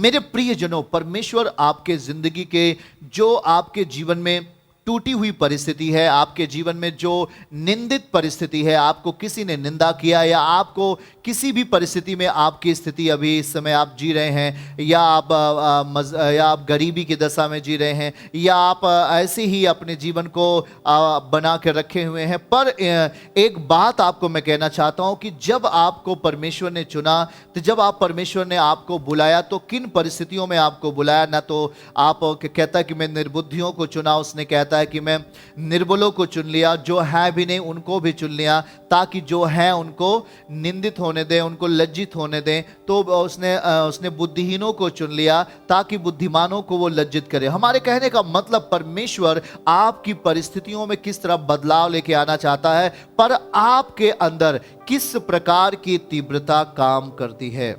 मेरे प्रियजनों, परमेश्वर आपके जिंदगी के जो आपके जीवन में टूटी हुई परिस्थिति है, आपके जीवन में जो निंदित परिस्थिति है, आपको किसी ने निंदा किया या आपको किसी भी परिस्थिति में आपकी स्थिति अभी इस समय आप जी रहे हैं, या आप गरीबी की दशा में जी रहे हैं, या आप ऐसे ही अपने जीवन को बना के रखे हुए हैं। पर एक बात आपको मैं कहना चाहता हूं कि जब आपको परमेश्वर ने चुना, तो जब आप परमेश्वर ने आपको बुलाया, तो किन परिस्थितियों में आपको बुलाया? ना तो आप कहता है कि मैं निर्बुद्धियों को चुना, उसने कहता है कि मैं निर्बलों को चुन लिया, जो है भी नहीं उनको भी चुन लिया, ताकि जो है उनको निंदित होने दें, उनको लज्जित होने दें। तो उसने बुद्धिहीनों को चुन लिया ताकि बुद्धिमानों को वो लज्जित करे। हमारे कहने का मतलब, परमेश्वर आपकी परिस्थितियों में किस तरह बदलाव लेके आना चाहता है, पर आपके अंदर किस प्रकार की तीव्रता काम करती है।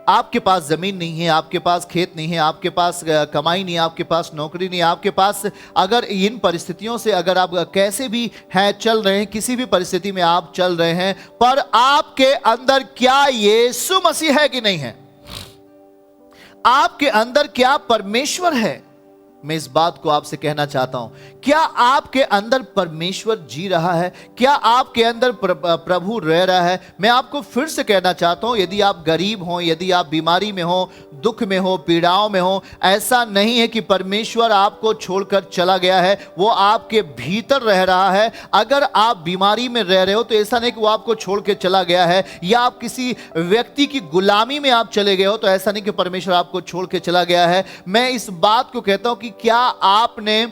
आपके पास जमीन नहीं है, आपके पास खेत नहीं है, आपके पास कमाई नहीं है, आपके पास नौकरी नहीं है, आपके पास, अगर इन परिस्थितियों से अगर आप कैसे भी हैं चल रहे हैं, किसी भी परिस्थिति में आप चल रहे हैं, पर आपके अंदर क्या यीशु मसीह है कि नहीं है? आपके अंदर क्या परमेश्वर है? मैं इस बात को आपसे कहना चाहता हूं, क्या आपके अंदर परमेश्वर जी रहा है? क्या आपके अंदर प्रभु रह रहा है? मैं आपको फिर से कहना चाहता हूं, यदि आप गरीब हो, यदि आप बीमारी में हो, दुख में हो, पीड़ाओं में हो, ऐसा नहीं है कि परमेश्वर आपको छोड़कर चला गया है, वो आपके भीतर रह रहा है। अगर आप बीमारी में रह रहे हो तो ऐसा नहीं कि वो आपको छोड़ के चला गया है, या आप किसी व्यक्ति की गुलामी में आप चले गए हो तो ऐसा नहीं कि परमेश्वर आपको छोड़ के चला गया है। मैं इस बात को कहता हूं कि क्या आपने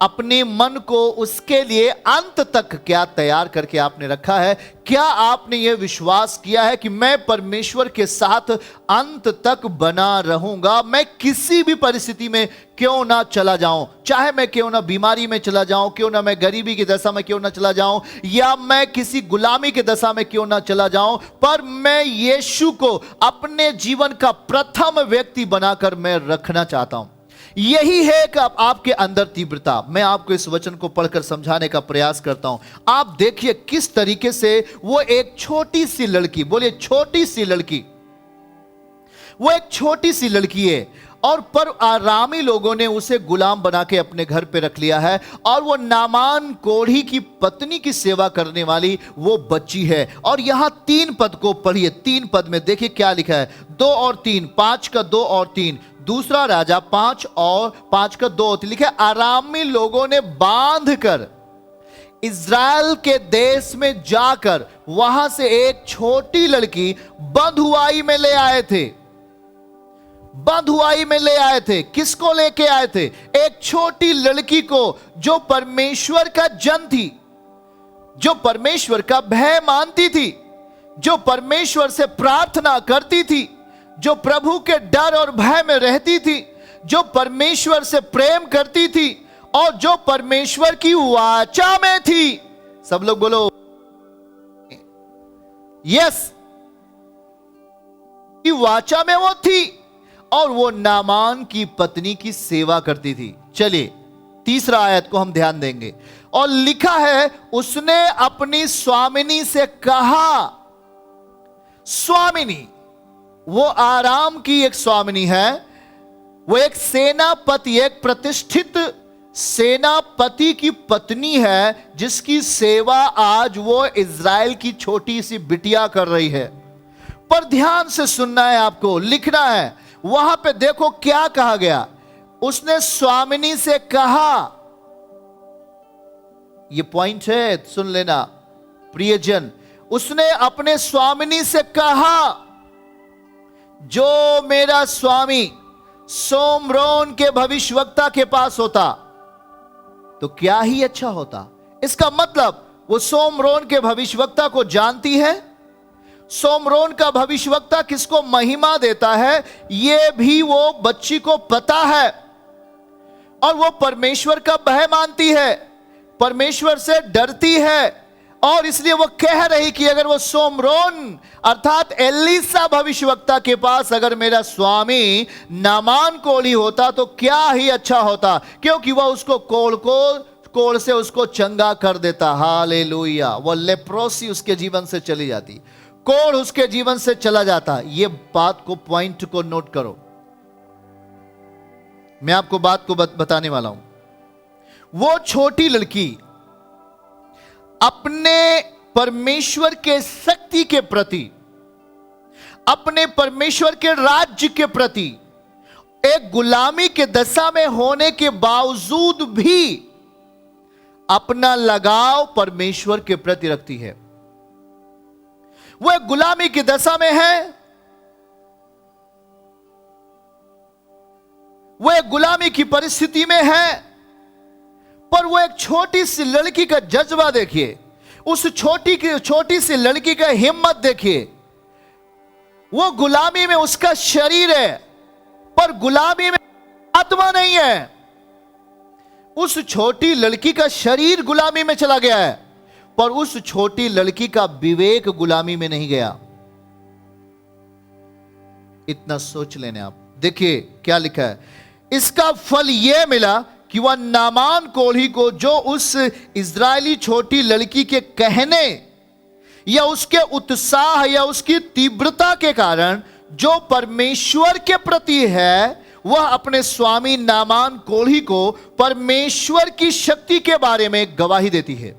अपने मन को उसके लिए अंत तक क्या तैयार करके आपने रखा है? क्या आपने यह विश्वास किया है कि मैं परमेश्वर के साथ अंत तक बना रहूंगा, मैं किसी भी परिस्थिति में क्यों ना चला जाऊं, चाहे मैं क्यों ना बीमारी में चला जाऊं, क्यों ना मैं गरीबी की दशा में क्यों ना चला जाऊं, या मैं किसी गुलामी की दशा में क्यों ना चला जाऊं, पर मैं यीशु को अपने जीवन का प्रथम व्यक्ति बनाकर मैं रखना चाहता हूं। यही है कि आपके अंदर तीव्रता। मैं आपको इस वचन को पढ़कर समझाने का प्रयास करता हूं। आप देखिए किस तरीके से वो एक छोटी सी लड़की, बोलिए छोटी सी लड़की, वो एक छोटी सी लड़की है, और पर आरामी लोगों ने उसे गुलाम बना के अपने घर पे रख लिया है, और वो नामान कोढ़ी की पत्नी की सेवा करने वाली वो बच्ची है। और यहां 3 पद को पढ़िए, 3 पद में देखिए क्या लिखा है, 2 और 3, 5 का 2 और 3, दूसरा राजा 5 और 5 का 2 लिखा है, आरामी लोगों ने बांध कर इज़राइल के देश में जाकर वहां से एक छोटी लड़की बंधुआई में ले आए थे। बंधुआई में ले आए थे। किसको लेके आए थे? एक छोटी लड़की को, जो परमेश्वर का जन थी, जो परमेश्वर का भय मानती थी, जो परमेश्वर से प्रार्थना करती थी, जो प्रभु के डर और भय में रहती थी, जो परमेश्वर से प्रेम करती थी, और जो परमेश्वर की वाचा में थी। सब लोग बोलो यस। की वाचा में वो थी, और वो नामान की पत्नी की सेवा करती थी। चलिए तीसरा आयत को हम ध्यान देंगे, और लिखा है, उसने अपनी स्वामिनी से कहा। स्वामिनी, वो आराम की एक स्वामिनी है, वो एक सेनापति, एक प्रतिष्ठित सेनापति की पत्नी है, जिसकी सेवा आज वो इज़राइल की छोटी सी बिटिया कर रही है। पर ध्यान से सुनना है, आपको लिखना है। वहां पे देखो क्या कहा गया, उसने स्वामिनी से कहा। ये पॉइंट है, सुन लेना प्रियजन। उसने अपने स्वामिनी से कहा, जो मेरा स्वामी सोमरोन के भविष्यवक्ता के पास होता तो क्या ही अच्छा होता। इसका मतलब वो सोमरोन के भविष्यवक्ता को जानती है। सोमरोन का भविष्यवक्ता किसको महिमा देता है, यह भी वो बच्ची को पता है, और वो परमेश्वर का भय मानती है, परमेश्वर से डरती है, और इसलिए वो कह रही कि अगर वो सोमरोन अर्थात एलीसा भविष्यवक्ता के पास अगर मेरा स्वामी नामान कोढ़ी होता तो क्या ही अच्छा होता, क्योंकि वह उसको कोढ़ से उसको चंगा कर देता। हालेलुया। वो लेप्रोसी उसके जीवन से चली जाती। कोढ़ उसके जीवन से चला जाता। ये बात को, पॉइंट को नोट करो। मैं आपको बात को बताने वाला हूं। वो छोटी लड़की अपने परमेश्वर के शक्ति के प्रति, अपने परमेश्वर के राज्य के प्रति एक गुलामी के दशा में होने के बावजूद भी अपना लगाव परमेश्वर के प्रति रखती है। वो एक गुलामी की दशा में है, वो एक गुलामी की परिस्थिति में है, पर वो एक छोटी सी लड़की का जज्बा देखिए, उस छोटी सी लड़की का हिम्मत देखिए। वो गुलामी में उसका शरीर है, पर गुलामी में आत्मा नहीं है। उस छोटी लड़की का शरीर गुलामी में चला गया है, पर उस छोटी लड़की का विवेक गुलामी में नहीं गया। इतना सोच लेने आप। देखिए क्या लिखा है, इसका फल यह मिला कि वह नामान कोढ़ी को, जो उस इजरायली छोटी लड़की के कहने या उसके उत्साह या उसकी तीव्रता के कारण जो परमेश्वर के प्रति है, वह अपने स्वामी नामान कोढ़ी को परमेश्वर की शक्ति के बारे में गवाही देती है।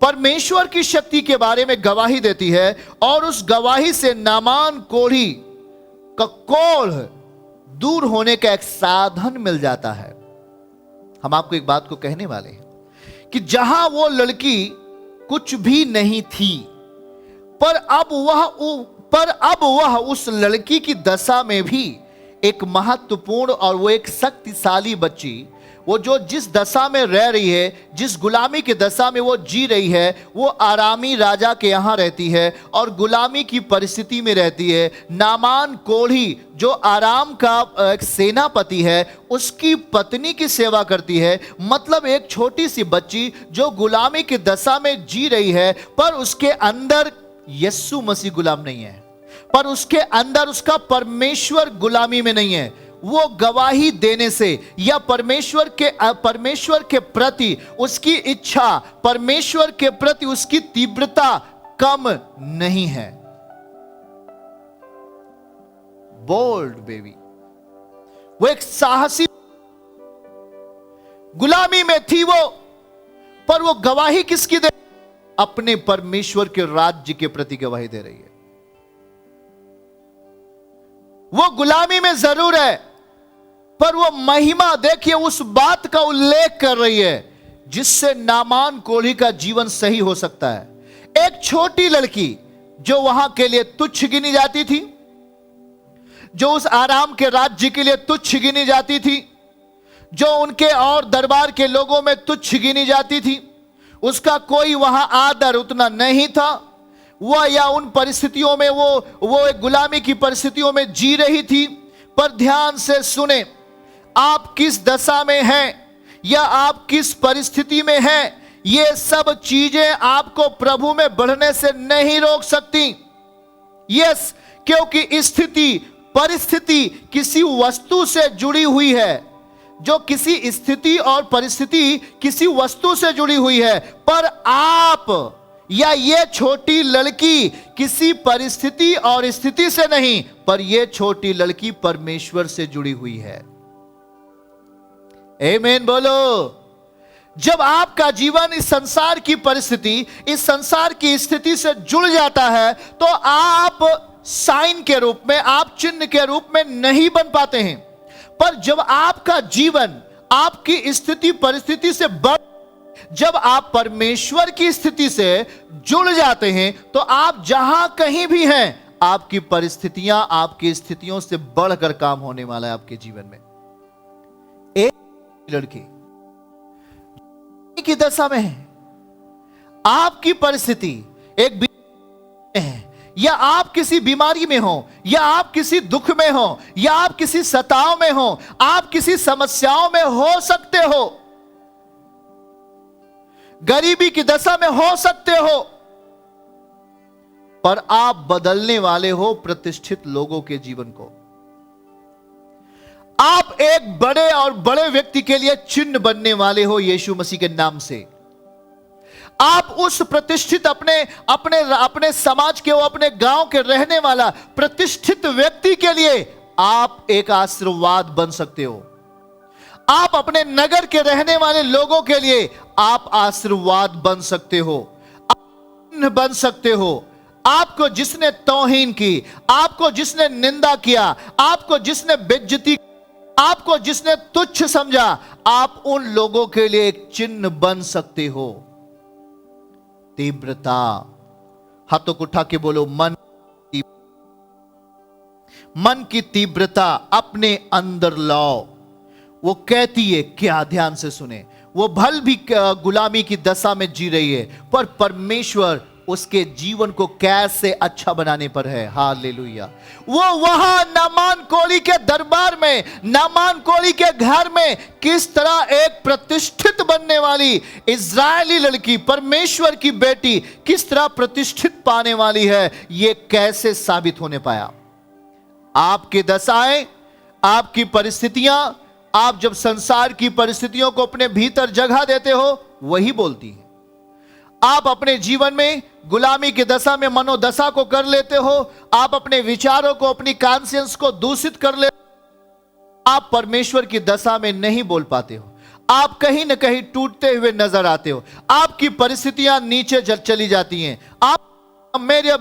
परमेश्वर की शक्ति के बारे में गवाही देती है, और उस गवाही से नामान कोढ़ी का कोढ़ दूर होने का एक साधन मिल जाता है। हम आपको एक बात को कहने वाले हैं कि जहां वो लड़की कुछ भी नहीं थी, पर अब वह उस लड़की की दशा में भी एक महत्वपूर्ण और वो एक शक्तिशाली बच्ची, वो जो जिस दशा में रह रही है, जिस गुलामी की दशा में वो जी रही है, वो आरामी राजा के यहां रहती है और गुलामी की परिस्थिति में रहती है। नामान कोढ़ी जो आराम का एक सेनापति है, उसकी पत्नी की सेवा करती है। मतलब एक छोटी सी बच्ची जो गुलामी की दशा में जी रही है, पर उसके अंदर यीशु मसीह गुलाम नहीं है, पर उसके अंदर उसका परमेश्वर गुलामी में नहीं है। वो गवाही देने से या परमेश्वर के प्रति उसकी इच्छा, परमेश्वर के प्रति उसकी तीव्रता कम नहीं है। बोल्ड बेबी, वो एक साहसी गुलामी में थी वो, पर वो गवाही किसकी दे? अपने परमेश्वर के राज्य के प्रति गवाही दे रही है। वो गुलामी में जरूर है, पर वो महिमा देखिए, उस बात का उल्लेख कर रही है जिससे नामान कोढ़ी का जीवन सही हो सकता है। एक छोटी लड़की जो वहां के लिए तुच्छ गिनी जाती थी, जो उस आराम के राज्य के लिए तुच्छ गिनी जाती थी, जो उनके और दरबार के लोगों में तुच्छ गिनी जाती थी, उसका कोई वहां आदर उतना नहीं था। वह या उन परिस्थितियों में वो एक गुलामी की परिस्थितियों में जी रही थी। पर ध्यान से सुने, आप किस दशा में हैं या आप किस परिस्थिति में हैं, ये सब चीजें आपको प्रभु में बढ़ने से नहीं रोक सकती। यस, क्योंकि स्थिति, परिस्थिति किसी वस्तु से जुड़ी हुई है, जो किसी स्थिति और परिस्थिति किसी वस्तु से जुड़ी हुई है, पर आप या ये छोटी लड़की किसी परिस्थिति और स्थिति से नहीं, पर ये छोटी लड़की परमेश्वर से जुड़ी हुई है। आमीन बोलो। जब आपका जीवन इस संसार की परिस्थिति, इस संसार की स्थिति से जुड़ जाता है, तो आप साइन के रूप में, आप चिन्ह के रूप में नहीं बन पाते हैं। पर जब आपका जीवन आपकी स्थिति परिस्थिति से जब आप परमेश्वर की स्थिति से जुड़ जाते हैं, तो आप जहां कहीं भी हैं, आपकी परिस्थितियां आपकी स्थितियों से बढ़कर काम होने वाला है आपके जीवन में। एक लड़की की दशा में है, आपकी परिस्थिति एक बीमारी में है, या आप किसी बीमारी में हो, या आप किसी दुख में हो, या आप किसी सताव में हो, आप किसी समस्याओं में हो सकते हो, गरीबी की दशा में हो सकते हो, पर आप बदलने वाले हो प्रतिष्ठित लोगों के जीवन को। आप एक बड़े और बड़े व्यक्ति के लिए चिन्ह बनने वाले हो यीशु मसीह के नाम से। आप उस प्रतिष्ठित अपने अपने अपने समाज के, वो अपने गांव के रहने वाला प्रतिष्ठित व्यक्ति के लिए आप एक आशीर्वाद बन सकते हो। आप अपने नगर के रहने वाले लोगों के लिए आप आशीर्वाद बन सकते हो, आप बन सकते हो। आपको जिसने तौहीन की, आपको जिसने निंदा किया, आपको जिसने बेइज्जती, आपको जिसने तुच्छ समझा, आप उन लोगों के लिए एक चिन्ह बन सकते हो। तीव्रता, हाथों को उठा के बोलो, मन की तीव्रता अपने अंदर लाओ। वो कहती है क्या, ध्यान से सुने, वो भल भी गुलामी की दशा में जी रही है, पर परमेश्वर उसके जीवन को कैसे अच्छा बनाने पर है। हालेलुया। वो वहां नामान कोली के दरबार में, नामान कोली के घर में किस तरह एक प्रतिष्ठित बनने वाली इज़राइली लड़की, परमेश्वर की बेटी किस तरह प्रतिष्ठित पाने वाली है, ये कैसे साबित होने पाया। आपकी दशाएं, आपकी परिस्थितियां, आप जब संसार की परिस्थितियों को अपने भीतर जगह देते हो, वही बोलती है। आप अपने जीवन में गुलामी की दशा में मनोदशा को कर लेते हो, आप अपने विचारों को, अपनी कॉन्शियंस को दूषित कर लेते हो, आप परमेश्वर की दशा में नहीं बोल पाते हो, आप कहीं ना कहीं टूटते हुए नजर आते हो, आपकी परिस्थितियां नीचे चली जाती हैं। आप मेरे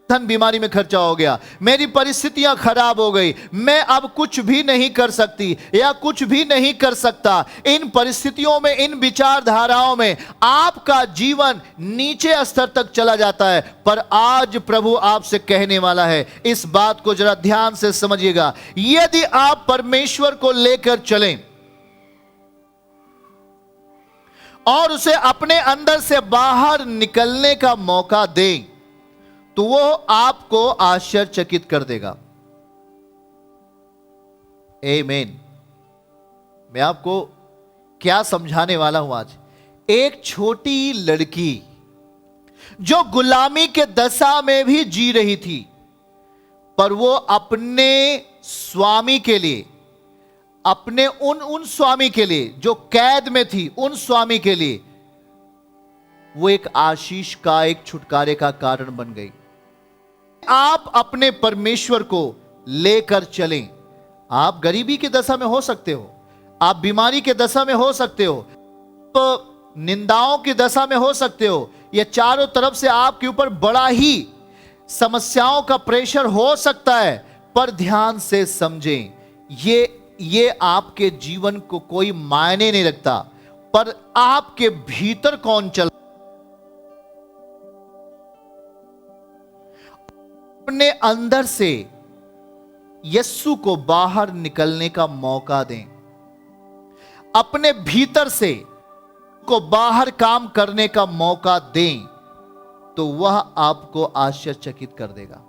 धन बीमारी में खर्चा हो गया, मेरी परिस्थितियां खराब हो गई, मैं अब कुछ भी नहीं कर सकती या कुछ भी नहीं कर सकता। इन परिस्थितियों में, इन विचारधाराओं में आपका जीवन नीचे स्तर तक चला जाता है। पर आज प्रभु आपसे कहने वाला है, इस बात को जरा ध्यान से समझिएगा, यदि आप परमेश्वर को लेकर चलें और उसे अपने अंदर से बाहर निकलने का मौका दें, तो वो आपको आश्चर्यचकित कर देगा। आमीन। मैं आपको क्या समझाने वाला हूं आज। एक छोटी लड़की जो गुलामी के दशा में भी जी रही थी, पर वो अपने स्वामी के लिए, अपने उन स्वामी के लिए जो कैद में थी, उन स्वामी के लिए वो एक आशीष का, एक छुटकारे का कारण बन गई। आप अपने परमेश्वर को लेकर चलें। आप गरीबी की दशा में हो सकते हो, आप बीमारी के दशा में हो सकते हो, तो निंदाओं की दशा में हो सकते हो, ये चारों तरफ से आपके ऊपर बड़ा ही समस्याओं का प्रेशर हो सकता है। पर ध्यान से समझें, ये आपके जीवन को कोई मायने नहीं रखता, पर आपके भीतर कौन चल, अपने अंदर से यीशु को बाहर निकलने का मौका दें, अपने भीतर से को बाहर काम करने का मौका दें, तो वह आपको आश्चर्यचकित कर देगा।